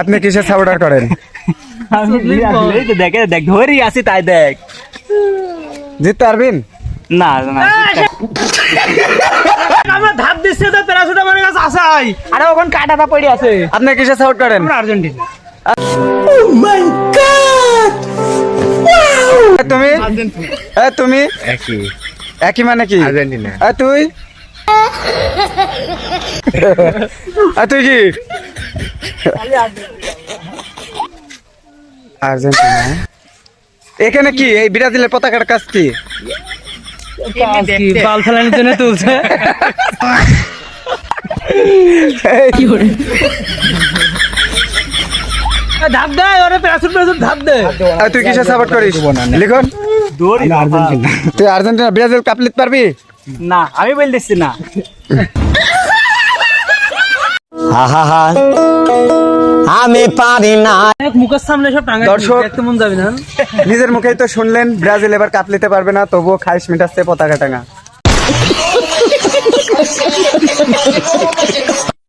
আপনি কিসের সাপোর্টার করেন? দেখে দেখ ধরি আসি তাই দেখ। জিততে পারবেন না না আমরা ধাপ দিচ্ছে তো প্যারাশুট আমার কাছে আসাই। আরে ওখানে কাটাটা পড়ে আছে। আপনি কিসের সাপোর্ট করেন? আমরা আর্জেন্টিনা। তুমি তুমি একই মানে কি? আর্জেন্টিনা। তুই তুই কি আর্জেন্টিনা? এখানে কি এই ব্রাজিলের পতাকার কাজ কি? বাল ফেলানোর জন্য তুলছে। ধাপ দেয় ওরে প্যারাশুট ধাপ দে। তুই কিসের সাপোর্ট করিস লিখন? দৌড়ি আর্জেন্টিনা। তুই আর্জেন্টিনা ব্রাজিল কাপ নিতে পারবি? না আমি বলতেছি না। আমি পারি না। মুখের সামনে সব টাঙ্গা দর্শক, দেখতে মন যাবে না। নিজের মুখেই তো শুনলেন ব্রাজিল এবার কাপ নিতে পারবে না, তবুও খাইশ মিটাচ্ছে পতাকা টাঙা।